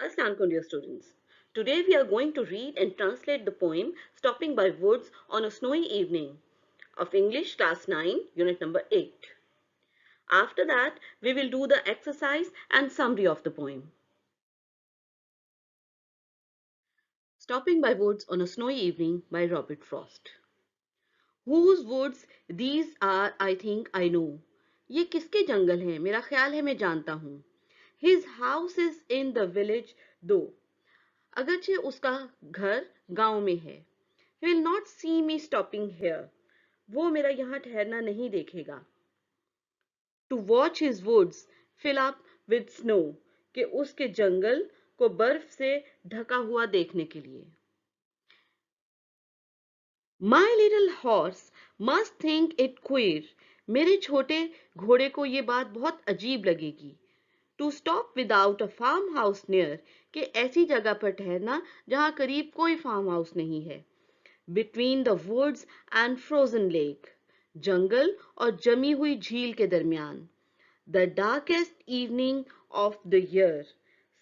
Assalamualaikum dear students. Today we are going to read and translate the poem Stopping by Woods on a Snowy Evening of English class 9 unit number 8. After that we will do the exercise and summary of the poem. Stopping by Woods on a Snowy Evening by Robert Frost. Whose woods these are I think I know. ये किसके जंगल हैं मेरा ख्याल है मैं जानता हूँ. His house is in the village though. अगरचे उसका घर गांव में है. He will not see me stopping here. वो मेरा यहाँ ठहरना नहीं देखेगा. To watch his woods fill up with snow. कि उसके जंगल को बर्फ से ढका हुआ देखने के लिए. My little horse must think it queer. मेरे छोटे घोड़े को ये बात बहुत अजीब लगेगी. To stop without a farmhouse near. कि ऐसी जगह पर ठहरना जहां करीब कोई फार्म हाउस नहीं है. Between the woods and frozen lake. जंगल और जमी हुई झील के दरमियान. The darkest evening of the year.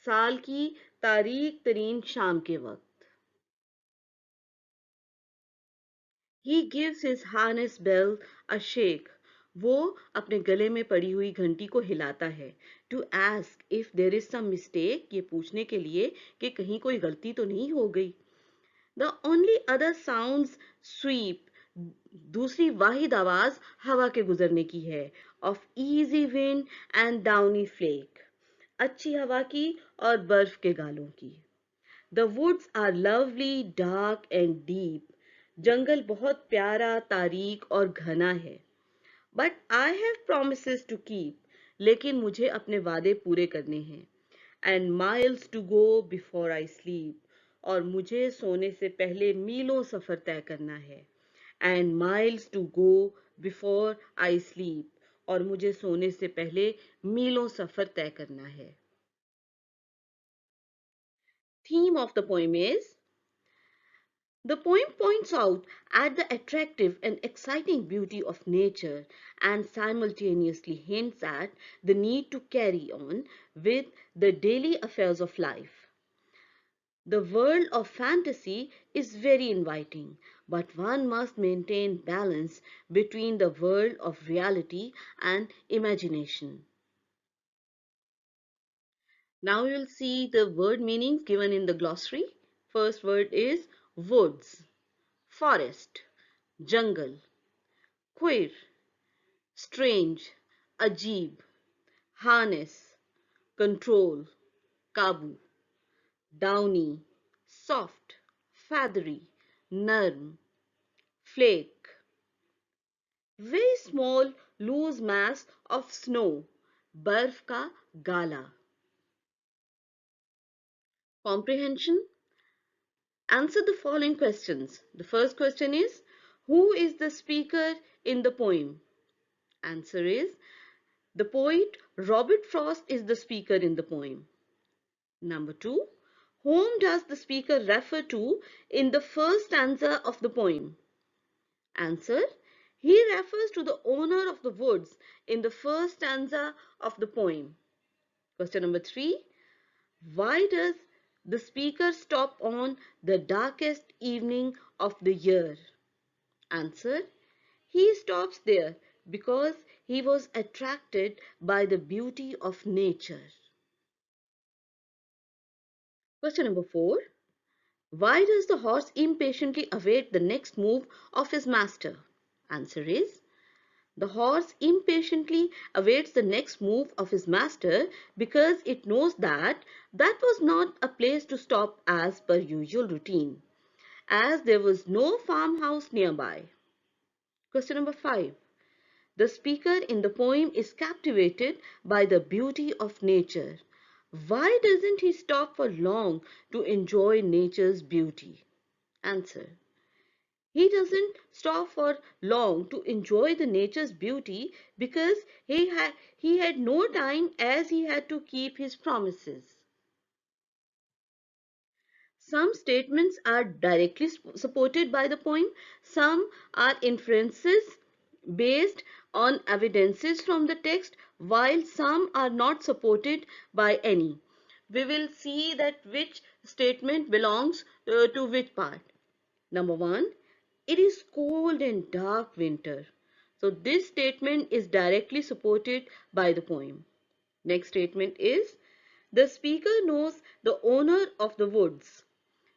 साल की तारीक तरीन शाम के वक्त. He gives his harness bell a shake. वो अपने गले में पड़ी हुई घंटी को हिलाता है. To ask if there is some mistake. ये पूछने के लिए कि कहीं कोई गलती तो नहीं हो गई. The only other sounds sweep. दूसरी वाहिद आवाज हवा के गुजरने की है. Of easy wind and downy flake. अच्छी हवा की और बर्फ के गालों की. The woods are lovely, dark and deep. जंगल बहुत प्यारा, तारीक और घना है. But I have promises to keep. लेकिन मुझे अपने वादे पूरे करने हैं. And miles to go before I sleep. और मुझे सोने से पहले मीलों सफर तय करना है. And miles to go before I sleep. और मुझे सोने से पहले मीलों सफर तय करना है. Theme of the poem is. The poem points out at the attractive and exciting beauty of nature and simultaneously hints at the need to carry on with the daily affairs of life. The world of fantasy is very inviting, but one must maintain balance between the world of reality and imagination. Now you will see the word meanings given in the glossary. First word is woods, forest, jungle, queer, strange, ajeeb, harness, control, kabu, downy, soft, feathery, narm, flake. Very small loose mass of snow, बर्फ का गाला. Comprehension. Answer the following questions. The first question is, who is the speaker in the poem? Answer is, the poet Robert Frost is the speaker in the poem. Number 2, whom does the speaker refer to in the first stanza of the poem? Answer, he refers to the owner of the woods in the first stanza of the poem. Question number 3, why does the speaker stop on the darkest evening of the year? Answer, he stops there because he was attracted by the beauty of nature. Question number 4. Why does the horse impatiently await the next move of his master? Answer is, the horse impatiently awaits the next move of his master because it knows that that was not a place to stop as per usual routine, as there was no farmhouse nearby. Question number 5. The speaker in the poem is captivated by the beauty of nature. Why doesn't he stop for long to enjoy nature's beauty? Answer. He doesn't stop for long to enjoy the nature's beauty because he had no time as he had to keep his promises. Some statements are directly supported by the poem. Some are inferences based on evidences from the text, while some are not supported by any. we will see that which statement belongs to which part. Number one, it is cold and dark winter. So this statement is directly supported by the poem. Next statement is, the speaker knows the owner of the woods.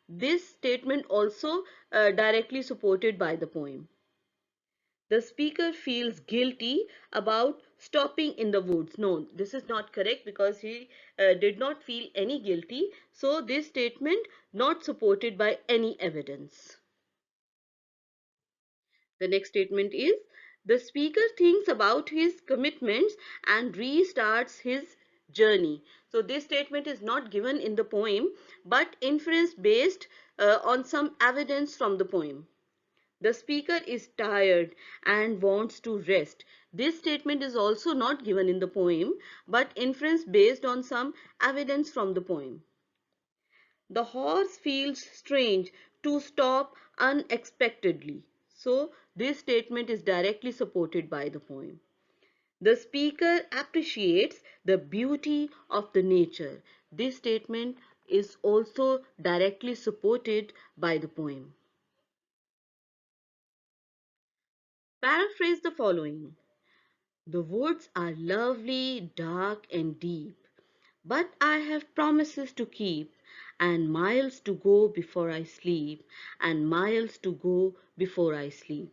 This statement also directly supported by the poem. The speaker feels guilty about stopping in the woods. No, this is not correct because he did not feel any guilty. So this statement not supported by any evidence. The next statement is, the speaker thinks about his commitments and restarts his journey. So this statement is not given in the poem but inference based on some evidence from the poem. The speaker is tired and wants to rest. This statement is also not given in the poem but inference based on some evidence from the poem. The horse feels strange to stop unexpectedly. So this statement is directly supported by the poem. The speaker appreciates the beauty of the nature. This statement is also directly supported by the poem. Paraphrase the following. The woods are lovely, dark and deep, but I have promises to keep, and miles to go before I sleep, and miles to go before I sleep.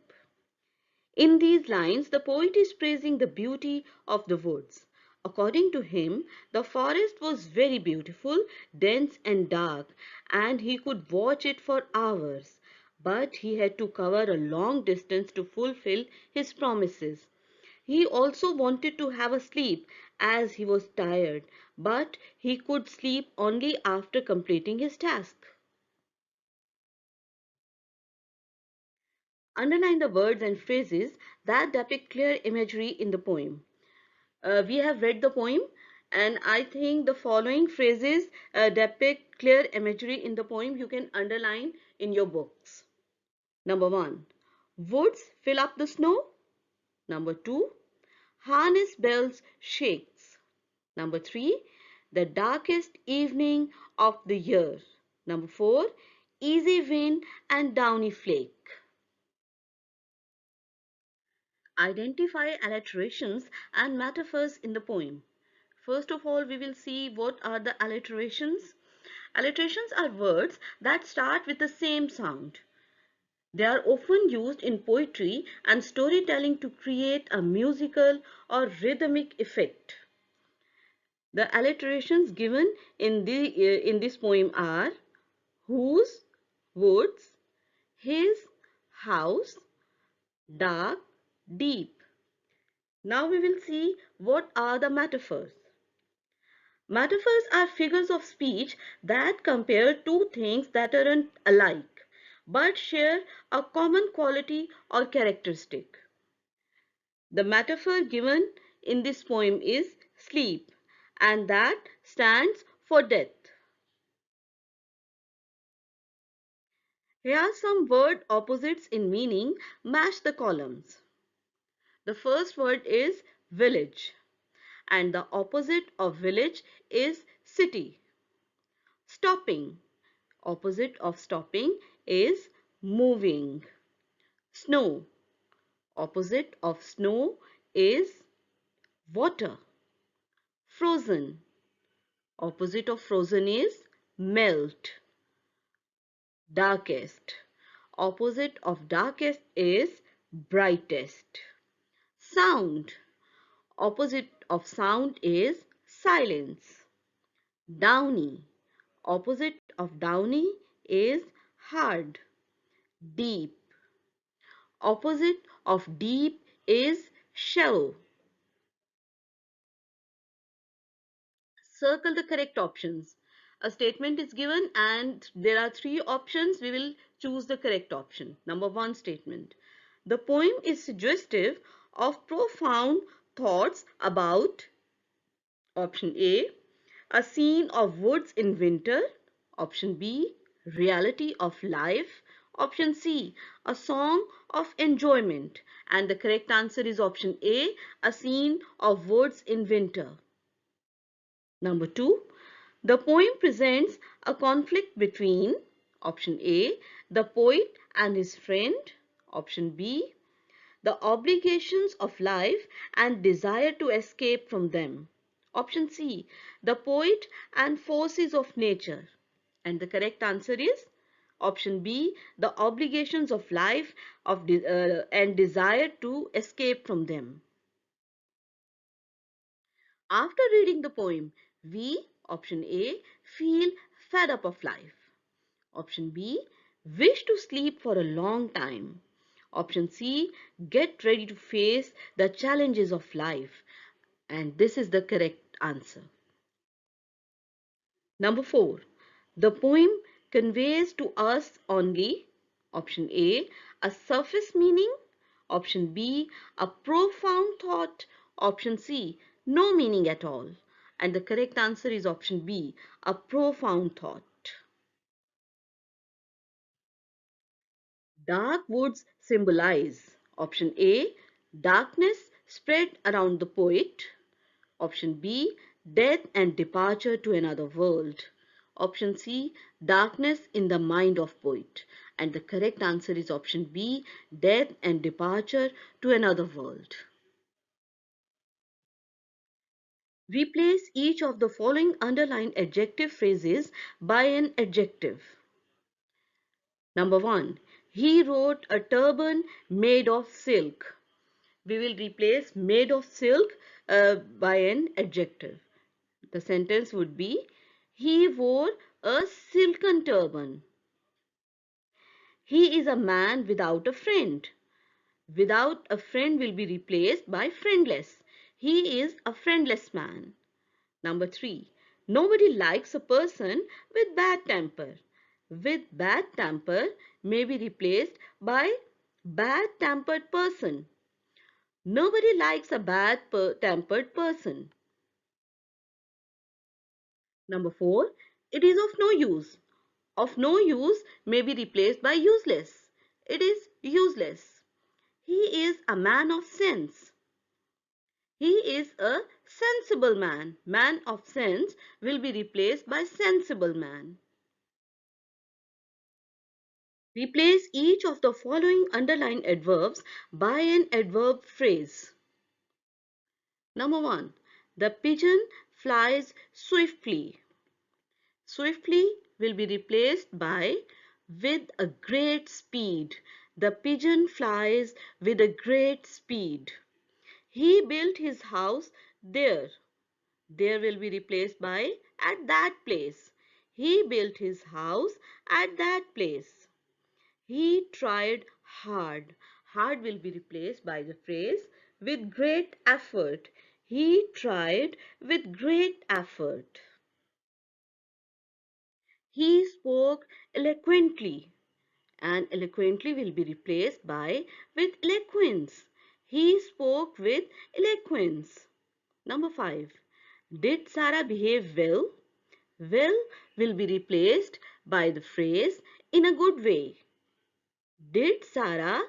In these lines, the poet is praising the beauty of the woods. According to him, the forest was very beautiful, dense and dark, and he could watch it for hours. But he had to cover a long distance to fulfill his promises. He also wanted to have a sleep as he was tired, but he could sleep only after completing his task. Underline the words and phrases that depict clear imagery in the poem. We have read the poem and I think the following phrases depict clear imagery in the poem. You can underline in your books. Number one, woods fill up the snow. Number two, harness bells shakes. Number three, the darkest evening of the year. Number four, easy wind and downy flake. Identify alliterations and metaphors in the poem. First of all, we will see what are the alliterations. Alliterations are words that start with the same sound. They are often used in poetry and storytelling to create a musical or rhythmic effect. The alliterations given in this poem are whose, woods, his, house, dark, deep. Now we will see what are the metaphors. Metaphors are figures of speech that compare two things that aren't alike but share a common quality or characteristic. The metaphor given in this poem is sleep, and that stands for death. Here are some word opposites in meaning. Match the columns. The first word is village, and the opposite of village is city. Stopping. Opposite of stopping is moving. Snow. Opposite of snow is water. Frozen. Opposite of frozen is melt. Darkest. Opposite of darkest is brightest. Sound. Opposite of sound is silence. Downy. Opposite of downy is hard. Deep. Opposite of deep is shallow. Circle the correct options. A statement is given and there are three options. We will choose the correct option. Number one statement. The poem is suggestive of profound thoughts about option A scene of woods in winter. Option B, reality of life. Option C, a song of enjoyment. And the correct answer is option A scene of woods in winter. Number two, The poem presents a conflict between option A, the poet and his friend, option B, the obligations of life and desire to escape from them, option C, the poet and forces of nature. And the correct answer is option B, the obligations of life and desire to escape from them. After reading the poem, we, option A, feel fed up of life. Option B, wish to sleep for a long time. Option C, get ready to face the challenges of life. And this is the correct answer. Number 4. The poem conveys to us only option A, a surface meaning, option B, a profound thought, option C, no meaning at all. And the correct answer is option B, a profound thought. Dark woods symbolize option A, darkness spread around the poet, option B, death and departure to another world, option C, darkness in the mind of poet. And the correct answer is option B, death and departure to another world. Replace each of the following underlined adjective phrases by an adjective. Number 1. He wrote a turban made of silk. We will replace made of silk by an adjective. The sentence would be, he wore a silken turban. He is a man without a friend. Without a friend will be replaced by friendless. He is a friendless man. Number 3. Nobody likes a person with bad temper. With bad temper may be replaced by bad tempered person. Nobody likes a bad tempered person. Number 4. It is of no use. Of no use may be replaced by useless. It is useless. He is a man of sense. He is a sensible man. Man of sense will be replaced by sensible man. Replace each of the following underlined adverbs by an adverb phrase. Number 1. The pigeon flies swiftly. Swiftly will be replaced by with a great speed. The pigeon flies with a great speed. He built his house there. There will be replaced by at that place. He built his house at that place. He tried hard. Hard will be replaced by the phrase with great effort. He tried with great effort. He spoke eloquently, and eloquently will be replaced by with eloquence. He spoke with eloquence. Number 5. Did Sarah behave well? Well will be replaced by the phrase in a good way. Did Sarah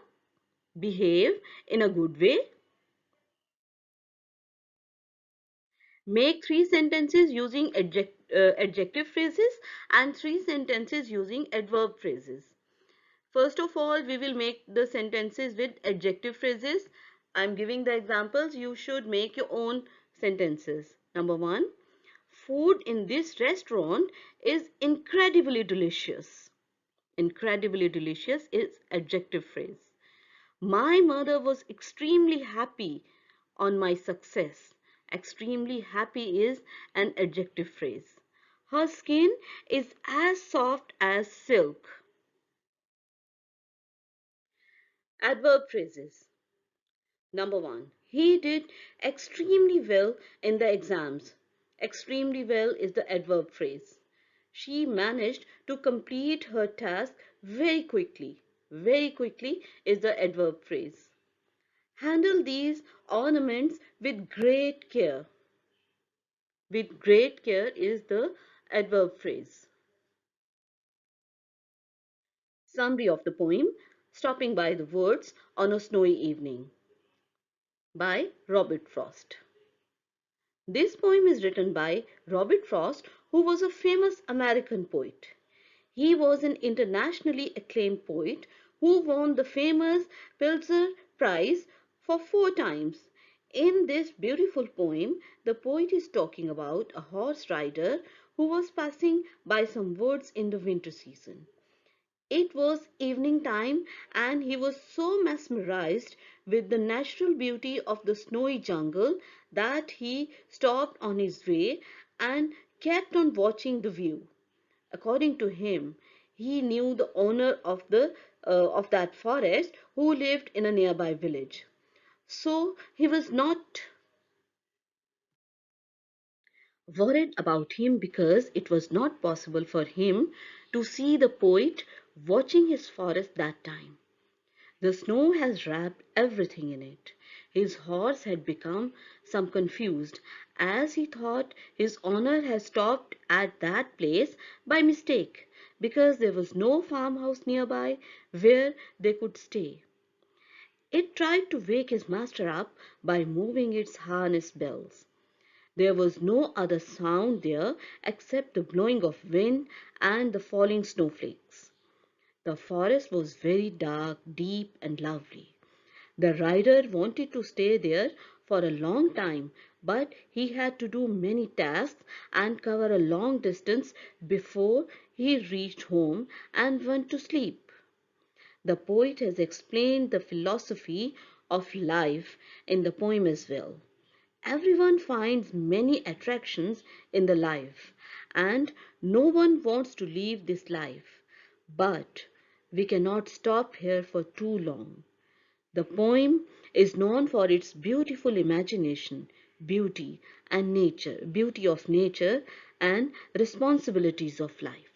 behave in a good way? Make 3 sentences using adjective phrases and 3 sentences using adverb phrases. First of all, we will make the sentences with adjective phrases. I am giving the examples. You should make your own sentences. Number 1. Food in this restaurant is incredibly delicious. Incredibly delicious is adjective phrase. My mother was extremely happy on my success. Extremely happy is an adjective phrase. Her skin is as soft as silk. Adverb phrases. Number 1. He did extremely well in the exams. Extremely well is the adverb phrase. She managed to complete her task very quickly. Very quickly is the adverb phrase. Handle these ornaments with great care. With great care is the adverb phrase. Summary of the poem, Stopping by the Woods on a Snowy Evening by Robert Frost. This poem is written by Robert Frost, who was a famous American poet. He was an internationally acclaimed poet who won the famous Pulitzer Prize for 4 times. In this beautiful poem, the poet is talking about a horse rider who was passing by some woods in the winter season. It was evening time, and he was so mesmerized with the natural beauty of the snowy jungle that he stopped on his way and kept on watching the view. According to him, he knew the owner of that forest who lived in a nearby village. So he was not worried about him because it was not possible for him to see the poet watching his forest that time. The snow has wrapped everything in it. His horse had become some confused, as he thought his owner had stopped at that place by mistake, because there was no farmhouse nearby where they could stay. It tried to wake his master up by moving its harness bells. There was no other sound there except the blowing of wind and the falling snowflakes. The forest was very dark, deep, and lovely. The rider wanted to stay there for a long time, but he had to do many tasks and cover a long distance before he reached home and went to sleep. The poet has explained the philosophy of life in the poem as well. Everyone finds many attractions in the life, and no one wants to leave this life. But we cannot stop here for too long. The poem is known for its beautiful imagination, beauty of nature and responsibilities of life.